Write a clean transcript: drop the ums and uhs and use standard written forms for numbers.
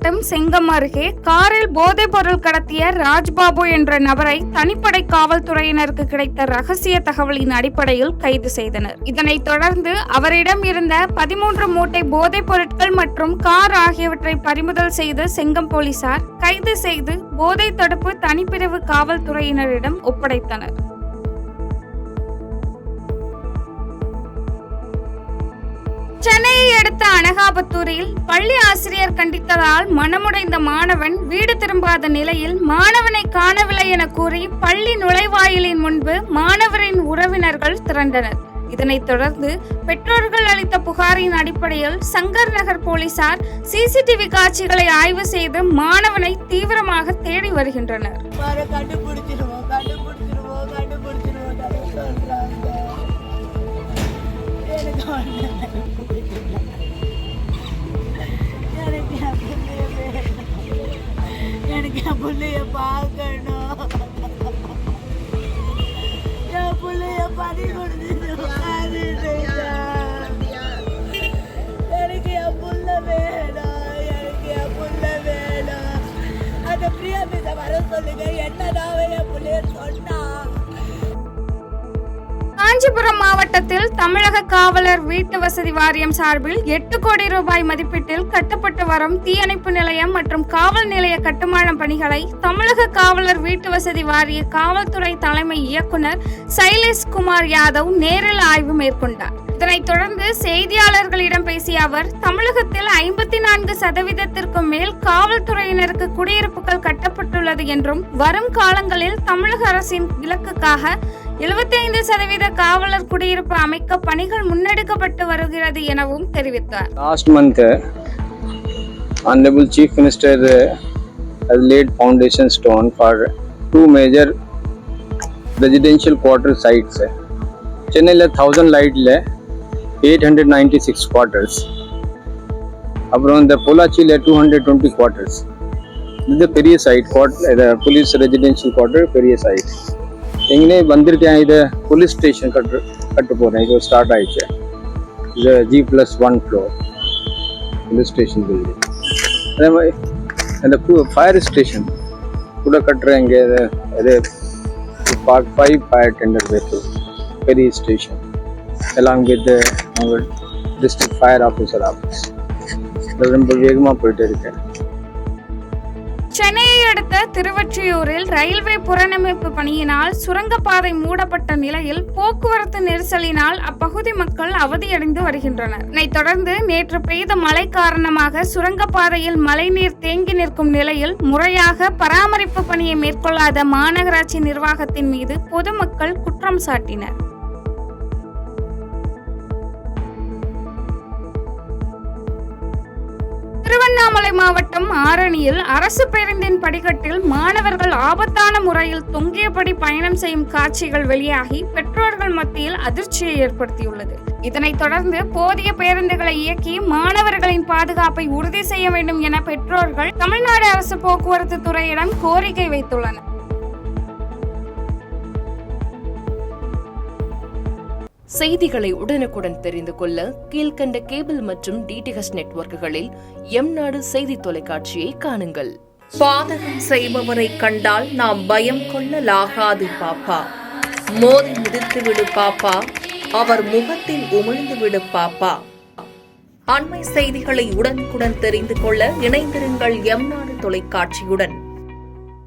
மாவட்டம் செங்கம் அருகே காரில் போதைப் பொருள் கடத்திய ராஜ்பாபு என்ற நபரை தனிப்படை காவல்துறையினருக்கு கிடைத்த ரகசிய தகவலின் அடிப்படையில் கைது செய்தனர். இதனைத் தொடர்ந்து அவரிடம் இருந்த 13 மூட்டை போதைப் பொருட்கள் மற்றும் கார் ஆகியவற்றை பறிமுதல் செய்த செங்கம் போலீசார் கைது செய்து போதை தடுப்பு தனிப்பிரிவு காவல்துறையினரிடம் ஒப்படைத்தனர். சென்னையை அடுத்த அனகாபத்தூரில் பள்ளி ஆசிரியர் கண்டித்ததால் மனமுடைந்த மாணவன் வீடு திரும்பாத நிலையில் மாணவனை காணவில்லை என கூறி பள்ளி நுழைவாயிலின் முன்பு மாணவரின் உறவினர்கள் திரண்டனர். இதனைத் தொடர்ந்து பெற்றோர்கள் அளித்த புகாரின் அடிப்படையில் சங்கர் நகர் போலீசார் சிசிடிவி காட்சிகளை ஆய்வு செய்து மாணவனை தீவிரமாக தேடி வருகின்றனர். எனக்கு என் பிள்ளைய பார்க்கணும். என் பிள்ளைய பறி கொடுத்துட்டு எனக்கு என் புள்ள வேணும். எனக்கு என் புள்ள வேணும். அந்த பிரியா மீத வர சொல்லுங்க. என்னதான் என் பிள்ளைய சொன்னா. காஞ்சிபுரம் மாவட்டத்தில் தமிழக காவலர் வீட்டு வசதி வாரியம் சார்பில் 8 கோடி ரூபாய் மதிப்பீட்டில் கட்டப்பட்டு வரும் தீயணைப்பு நிலையம் மற்றும் காவல் நிலைய கட்டுமான பணிகளை தமிழக காவலர் வீட்டு வசதி வாரிய காவல்துறை தலைமை இயக்குனர் சைலேஷ்குமார் யாதவ் நேரில் ஆய்வு மேற்கொண்டார். இதனைத் தொடர்ந்து செய்தியாளர்களிடம் பேசிய அவர், தமிழகத்தில் 54% மேல் காவல்துறையினருக்கு குடியிருப்புகள் கட்டப்பட்டுள்ளது என்றும் வரும் காலங்களில் தமிழக அரசின் இலக்குக்காக 75% காவலர் குடியிருப்பு அமைக்க பணிகள் முன்னெடுக்கப்பட்டு வருகிறது எனவும் தெரிவித்தார். Last month, Honorable Chief Minister has laid foundation stone for 2 major residential quarter sites. Chennai 1000 light 896 quarters. அப்புறம் இந்த பொள்ளாச்சியில் 220 quarters. இது பெரிய சைட், police residential quarter பெரிய சைட். எங்கே வந்திருக்கேன், இது போலீஸ் ஸ்டேஷன் கட்டு போகிறேன். இது ஸ்டார்ட் ஆயிடுச்சு. இது G+1 floor police station building. அதே மாதிரி இந்த ஃபயர் ஸ்டேஷன் கூட கட்டுறேன். இங்கே இது பார்க் 5 ஃபயர் டெண்டர் வெஹிக்கிள் பெரிய station along with the district fire officer office. ரொம்ப வேகமாக போயிட்டு இருக்கேன். சென்னையை அடுத்த திருவொற்றியூரில் ரயில்வே புனரமைப்பு பணியினால் சுரங்கப்பாதை மூடப்பட்ட நிலையில் போக்குவரத்து நெரிசலினால் அப்பகுதி மக்கள் அவதியடைந்து வருகின்றனர். இதனைத் தொடர்ந்து நேற்று பெய்த மழை காரணமாக சுரங்கப்பாதையில் மழைநீர் தேங்கி நிற்கும் நிலையில் முறையாக பராமரிப்பு பணியை மேற்கொள்ளாத மாநகராட்சி நிர்வாகத்தின் மீது பொதுமக்கள் குற்றம் சாட்டினர். திருவண்ணாமலை மாவட்டம் ஆரணியில் அரசு பேருந்தின் படிக்கட்டில் மாணவர்கள் ஆபத்தான முறையில் தொங்கியபடி பயணம் செய்யும் காட்சிகள் வெளியாகி பெற்றோர்கள் மத்தியில் அதிர்ச்சியை ஏற்படுத்தியுள்ளது. இதனைத் தொடர்ந்து போதிய பேருந்துகளை இயக்கி மாணவர்களின் பாதுகாப்பை உறுதி செய்ய வேண்டும் என பெற்றோர்கள் தமிழ்நாடு அரசு போக்குவரத்து துறையிடம் கோரிக்கை வைத்துள்ளனர். செய்திகளை உடனுக்குடன் தெரிந்து கொள்ள கீழ்கண்ட கேபிள் மற்றும் டிடிஹெச் நெட்வொர்க்குகளில் எம்நாடு செய்தி தொலைக்காட்சியை காணுங்கள். பாதகம் செய்பவரை கண்டால் நாம் பயம் கொள்ளலாகாது பாப்பா. மோதி மிதித்து விடு பாப்பா, அவர் முகத்தில் உமிழ்ந்து விடு பாப்பா. அண்மை செய்திகளை உடனுக்குடன் தெரிந்து கொள்ள இணைந்திருங்கள் எம்நாடு தொலைக்காட்சியுடன்.